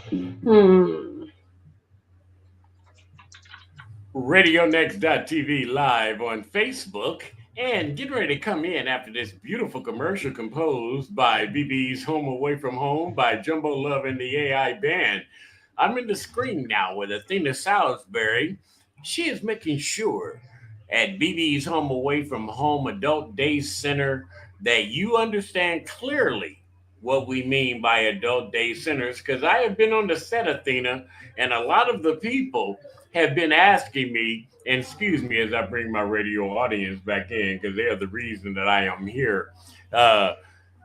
Hmm. RadioNext.tv live on Facebook. And getting ready to come in after this beautiful commercial composed by BB's Home Away from Home by Jumbo Love and the AI Band. I'm in the screen now with Athena Salisbury. She is making sure at BB's Home Away from Home Adult Day Center that you understand clearly what we mean by adult day centers, because I have been on the set, Athena, and a lot of the people have been asking me, and excuse me as I bring my radio audience back in because they are the reason that I am here. Uh,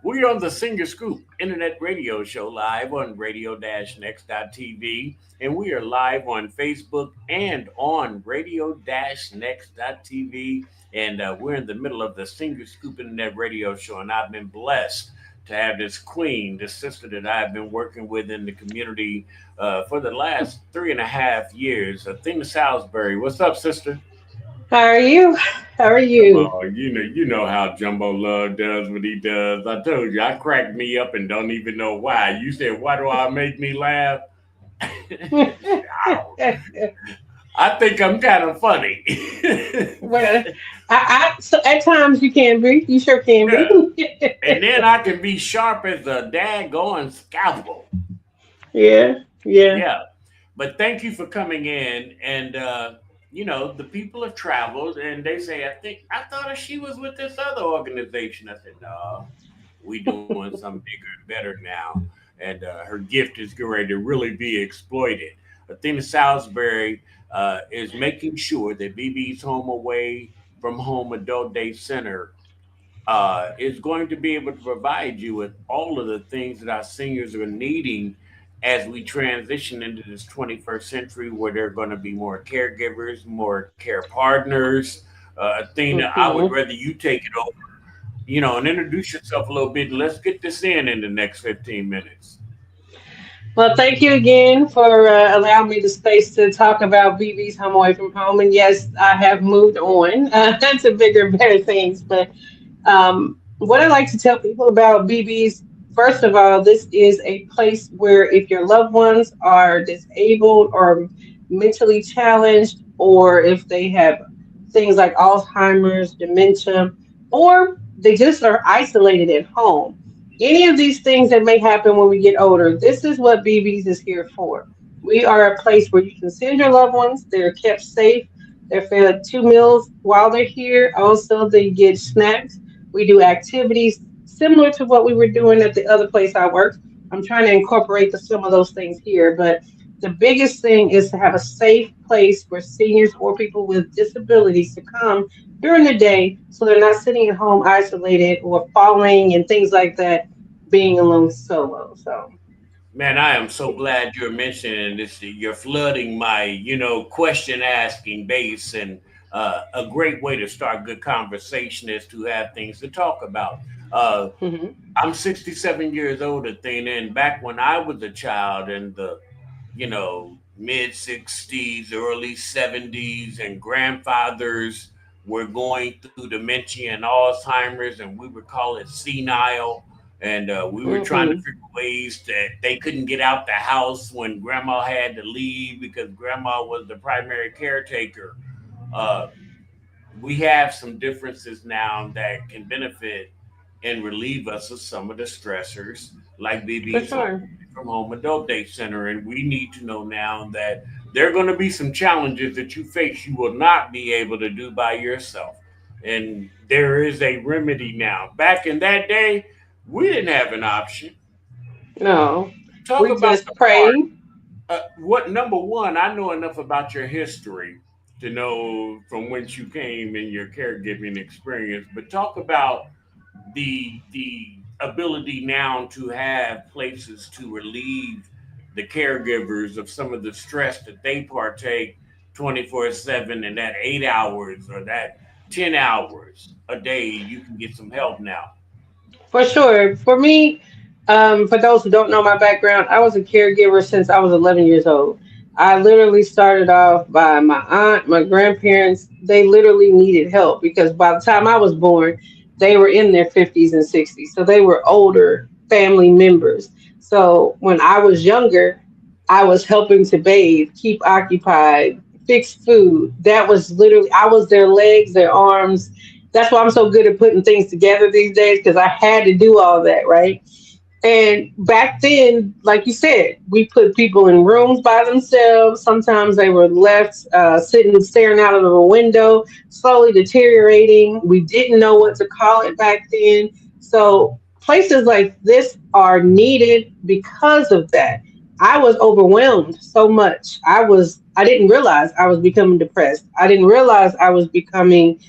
we're on the Singer Scoop Internet Radio Show live on radio-next.tv, and we are live on Facebook and on radio-next.tv. And we're in the middle of the Singer Scoop Internet Radio Show, and I've been blessed to have this queen, this sister that I've been working with in the community for the last 3.5 years. Athena Salisbury, what's up, sister? How are you? How are Come you? on, you know how Jumbo Love does what he does. I told you, I cracked me up and don't even know why. You said, "Why do I make me laugh?" I think I'm kind of funny. Well, so at times you can be. You sure can be. Yeah. And then I can be sharp as a daggone scalpel. Yeah, yeah. Yeah. But thank you for coming in. And, the people have traveled and they say, I thought she was with this other organization. I said, no, we doing something bigger and better now. And her gift is getting ready to really be exploited. Athena Salisbury is making sure that BB's Home Away from Home Adult Day Center is going to be able to provide you with all of the things that our seniors are needing as we transition into this 21st century where there are going to be more caregivers, more care partners. Athena, I would Hmm. rather you take it over, and introduce yourself a little bit. And let's get this in the next 15 minutes. Well, thank you again for allowing me the space to talk about BB's Home Away from Home. And yes, I have moved on to bigger, better things. But what I like to tell people about BB's, first of all, this is a place where if your loved ones are disabled or mentally challenged, or if they have things like Alzheimer's, dementia, or they just are isolated at home, any of these things that may happen when we get older, this is what BB's is here for. We are a place where you can send your loved ones. They're kept safe. They're fed 2 meals while they're here. Also, they get snacks. We do activities similar to what we were doing at the other place I worked. I'm trying to incorporate some of those things here, but the biggest thing is to have a safe place for seniors or people with disabilities to come during the day so they're not sitting at home isolated or falling and things like that, being alone solo. So, Man, I am so glad you're mentioning this. You're flooding my, question asking base, and a great way to start good conversation is to have things to talk about. Uh, mhm. I'm 67 years old, Athena, and back when I was a child in the, mid 60s, early 70s, and grandfathers were going through dementia and Alzheimer's, and we would call it senile. And we were trying to Mhm. figure ways that they couldn't get out the house when grandma had to leave because grandma was the primary caretaker. Uh, we have some differences now that can benefit and relieve us of some of the stressors, like For BB's home sure. from Home Adult Day Center. And we need to know now that there are going to be some challenges that you face you will not be able to do by yourself. And there is a remedy now. Back in that day, we didn't have an option. No, Talk we about just the part. pray. What number one? I know enough about your history to know from whence you came in your caregiving experience, but talk about the ability now to have places to relieve the caregivers of some of the stress that they partake 24/7, and that 8 hours or that 10 hours a day you can get some help now. For sure. For me, for those who don't know my background, I was a caregiver since I was 11 years old. I literally started off by my aunt, my grandparents. They literally needed help because by the time I was born, they were in their 50s and 60s. So they were older family members. So when I was younger, I was helping to bathe, keep occupied, fix food. That was literally, I was their legs, their arms. That's why I'm so good at putting things together these days because I had to do all that, right? And back then, like you said, we put people in rooms by themselves. Sometimes they were left sitting, staring out of a window, slowly deteriorating. We didn't know what to call it back then. So places like this are needed because of that. I was overwhelmed so much. I didn't realize I was becoming depressed. I didn't realize I was becoming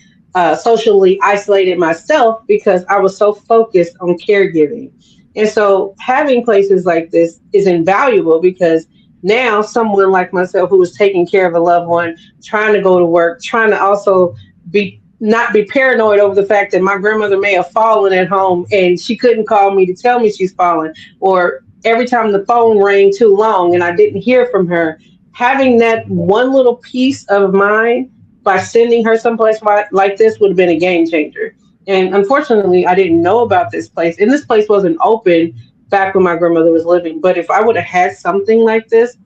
socially isolated myself because I was so focused on caregiving. And so having places like this is invaluable because now someone like myself who is taking care of a loved one, trying to go to work, trying to also be not be paranoid over the fact that my grandmother may have fallen at home and she couldn't call me to tell me she's fallen, or every time the phone rang too long and I didn't hear from her, having that one little piece of mind by sending her someplace like this would have been a game changer. And unfortunately, I didn't know about this place. And this place wasn't open back when my grandmother was living. But if I would have had something like this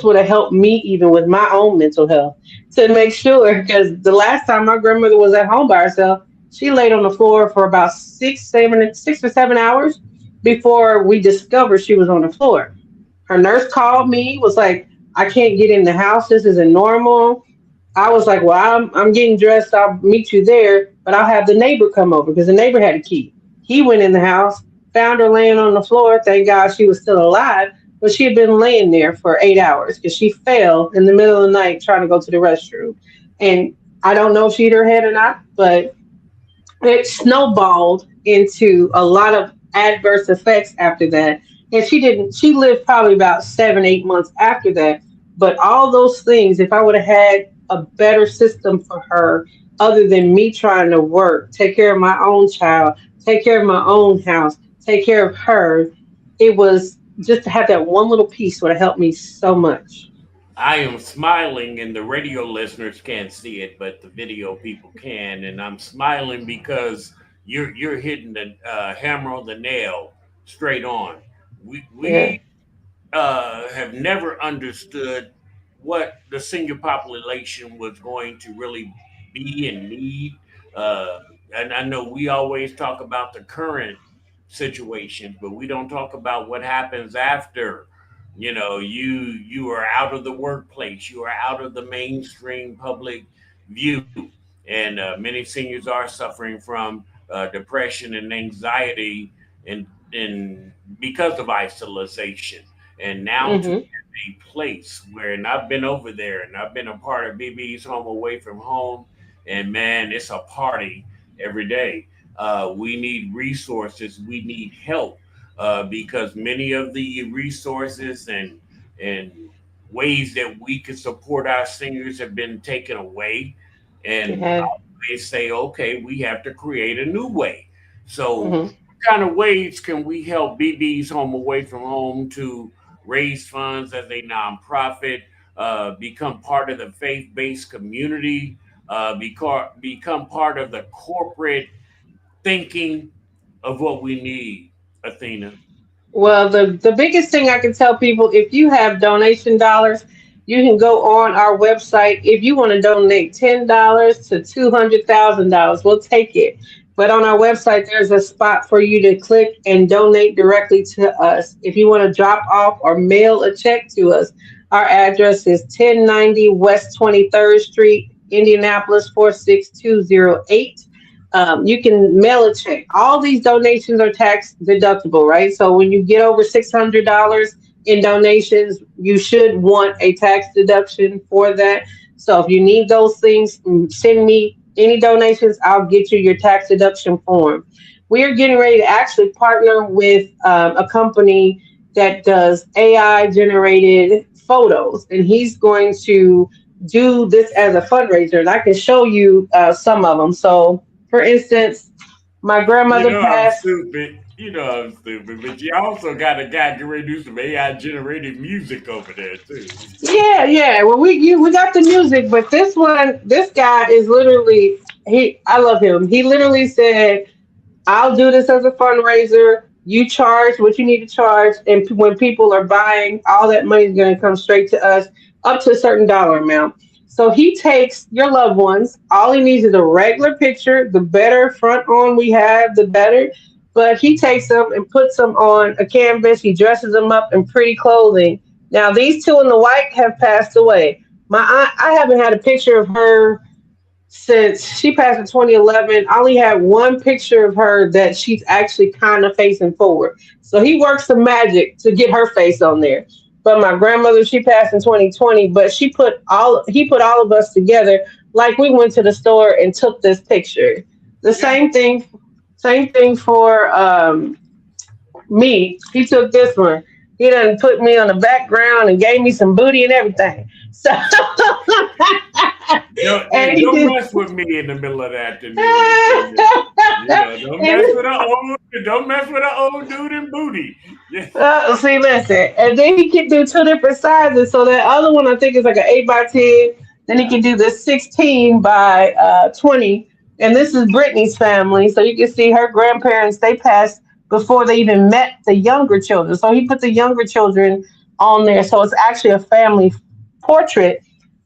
would have helped me even with my own mental health to make sure. Because the last time my grandmother was at home by herself, she laid on the floor for about 6 or 7 hours before we discovered she was on the floor. Her nurse called me, was like, I can't get in the house. This isn't normal. I was like, well, I'm getting dressed. I'll meet you there, but I'll have the neighbor come over because the neighbor had a key. He went in the house, found her laying on the floor. Thank God she was still alive, but she had been laying there for 8 hours because she fell in the middle of the night trying to go to the restroom. And I don't know if she hit her head or not, but it snowballed into a lot of adverse effects after that. And she lived probably about 7, 8 months after that. But all those things, if I would have had a better system for her, other than me trying to work, take care of my own child, take care of my own house, take care of her, it was just to have that one little piece would have helped me so much. I am smiling, and the radio listeners can't see it, but the video people can. And I'm smiling because you're hitting the hammer on the nail straight on. We Yeah. we have never understood what the senior population was going to really be and need. Uh, and I know we always talk about the current situation, but we don't talk about what happens after. You are out of the workplace, you are out of the mainstream public view, and many seniors are suffering from depression and anxiety, and because of isolation. And now to Hmm. a place where, and I've been over there and I've been a part of BB's Home Away from Home, and man, it's a party every day. We need resources, we need help, because many of the resources and ways that we could support our seniors have been taken away. And Yeah. they say, okay, we have to create a new way. So, Hmm. what kind of ways can we help BB's Home Away from Home to raise funds as a nonprofit, become part of the faith based community, become part of the corporate thinking of what we need, Athena? Well, the biggest thing I can tell people, if you have donation dollars, you can go on our website. If you want to donate $10 to $200,000, we'll take it. But on our website, there's a spot for you to click and donate directly to us. If you want to drop off or mail a check to us, our address is 1090 West 23rd Street, Indianapolis 46208. You can mail a check. All these donations are tax deductible, right? So when you get over $600 in donations, you should want a tax deduction for that. So if you need those things, send me any donations. I'll get you your tax deduction form. We are getting ready to actually partner with a company that does AI generated photos, and he's going to do this as a fundraiser. And I can show you some of them. So for instance, my You grandmother know I'm passed. stupid. You know I'm stupid, but you also got a guy getting ready to do some AI generated music over there too. Yeah, yeah. Well, we got the music, but this guy is literally he. I love him. He literally said, "I'll do this as a fundraiser. You charge what you need to charge, and when people are buying, all that money is going to come straight to us up to a certain dollar amount. So he takes your loved ones. All he needs is a regular picture. The better front on we have, the better. But he takes them and puts them on a canvas. He dresses them up in pretty clothing. Now these two in the white have passed away. My aunt, I haven't had a picture of her since she passed in 2011. I only had one picture of her that she's actually kind of facing forward. So he works some magic to get her face on there. But my grandmother, she passed in 2020, but he put all of us together like we went to the store and took this picture. The Yeah. same thing for me. He took this one. He done put me on the background and gave me some booty and everything. So Don't, and hey, he don't did. mess with me in the middle of the afternoon. Don't mess And with an old dude in booty. Yeah. see, listen, and then he can do two different sizes. So that other one, I think, is like an 8 by 10. Then he Yeah. can do the 16 by 20. And this is Brittany's family, so you can see her grandparents. They passed before they even met the younger children. So he put the younger children on there. So it's actually a family portrait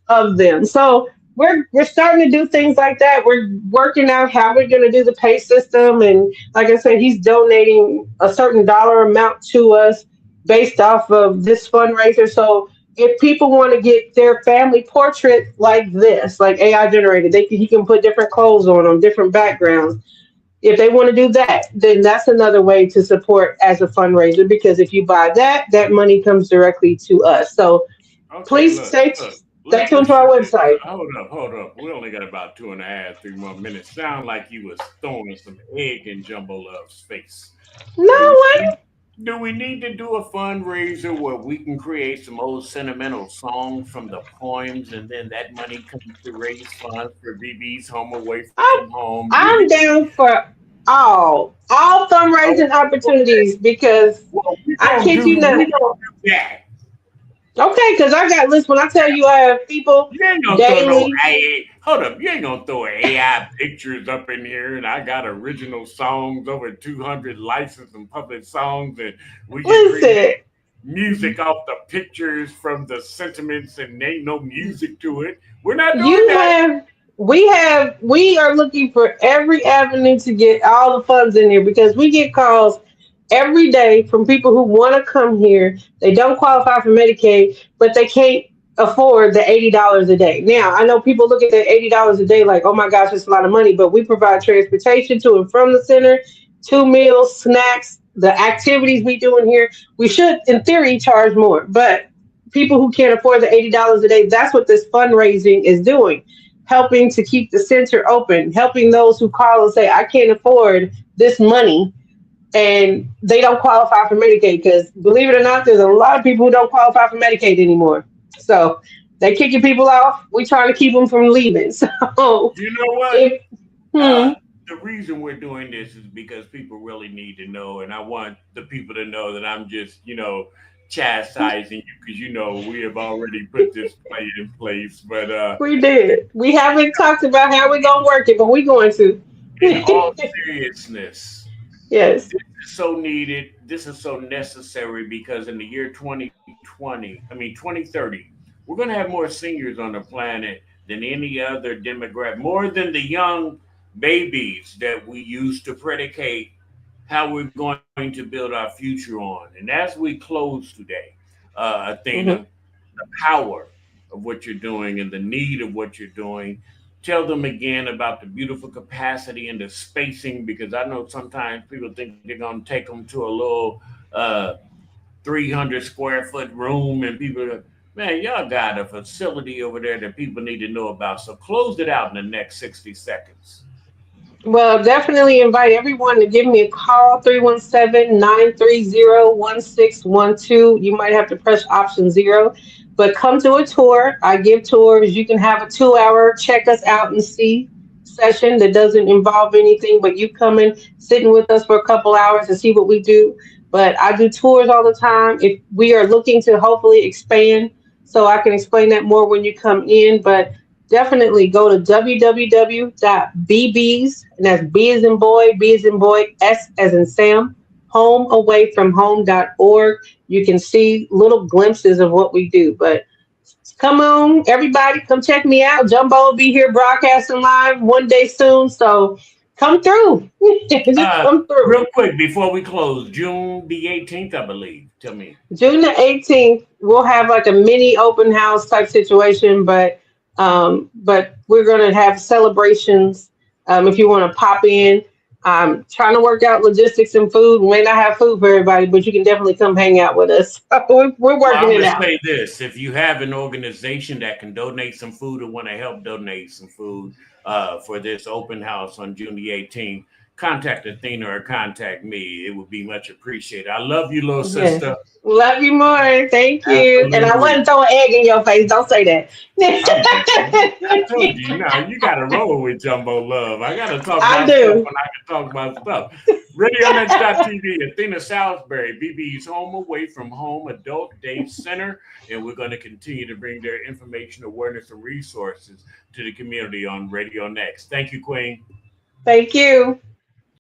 of them. So we're starting to do things like that. We're working out how we're going to do the pay system, and like I said, he's donating a certain dollar amount to us based off of this fundraiser. So if people want to get their family portrait like this, like AI generated, he can put different clothes on them, different backgrounds. If they want to do that, then that's another way to support as a fundraiser, because if you buy that, that money comes directly to us. So Okay, please look, look. stay tuned Let's to our shift it. website. Hold up. We only got about 2.5, 3 more minutes. Sound like you was throwing some egg in Jumbo Love's face. No Do way. we do we need to do a fundraiser where we can create some old sentimental songs from the poems, and then that money comes to raise funds for BB's Home Away from I'm, Home unit? I'm down for all Oh, fundraising opportunities because well, I kid you we not. gonna do that. Okay, because I got lists. When I tell you I have people You ain't gonna throw no daily, AI. Hold up, you ain't gonna throw AI pictures up in here, and I got original songs, over 200 licensed and published songs, and we can create listen, music off the pictures from the sentiments, and ain't no music to it. We're not doing you that. we are looking for every avenue to get all the funds in here because we get calls every day from people who want to come here. They don't qualify for Medicaid, but they can't afford the $80 a day. Now, I know people look at the $80 a day like, oh my gosh, it's a lot of money, but we provide transportation to and from the center, two meals, snacks, the activities we do in here. We should, in theory, charge more, but people who can't afford the $80 a day, that's what this fundraising is doing. Helping to keep the center open, helping those who call and say, I can't afford this money and they don't qualify for Medicaid, because believe it or not, there's a lot of people who don't qualify for Medicaid anymore. So they kicking people off. We trying to keep them from leaving. So You know what? if Uh, hmm, the reason we're doing this is because people really need to know, and I want the people to know that I'm just, chastising you because we have already put this plan in place. But we did. We haven't talked about how we're gonna work it, but we're going to. in all seriousness, Yes. this is so needed. This is so necessary because in the year 2030, we're going to have more seniors on the planet than any other demographic, more than the young babies that we used to predicate how we're going to build our future on. And as we close today, Athena, Hmm. the power of what you're doing and the need of what you're doing. Tell them again about the beautiful capacity and the spacing, because I know sometimes people think they're going to take them to a little uh, 300 square foot room, and people are, man, y'all got a facility over there that people need to know about. So close it out in the next 60 seconds. Well, definitely invite everyone to give me a call, 317-930-1612. You might have to press option zero, but come to a tour. I give tours. You can have a 2 hour check us out and see session that doesn't involve anything, but you coming, sitting with us for a couple hours to see what we do. But I do tours all the time. If we are looking to hopefully expand, so I can explain that more when you come in. But definitely go to www.bbs, and that's B as in boy, B as in boy, S as in Sam, homeawayfromhome.org. You can see little glimpses of what we do. But come on, everybody, come check me out. Jumbo will be here broadcasting live one day soon. So come through. Just come through. Real quick before we close, June the 18th, I believe. Tell me. June the 18th, we'll have like a mini open house type situation, but we're gonna have celebrations. If you want to pop in, trying to work out logistics and food. We may not have food for everybody, but you can definitely come hang out with us. We're Well, working I'm it gonna out. say this: if you have an organization that can donate some food or want to help donate some food for this open house on June the 18th, contact Athena or contact me. It would be much appreciated. I love you, little Yes. sister. Love you more. Thank you. And I Absolutely. wasn't throwing egg in your face. Don't say that. I told you, now you got to roll with Jumbo Love. I got to talk I about stuff do. when I can talk about stuff. RadioNext.tv, Athena Salisbury, BB's Home Away from Home Adult Day Center. And we're going to continue to bring their information, awareness, and resources to the community on Radio Next. Thank you, Queen. Thank you.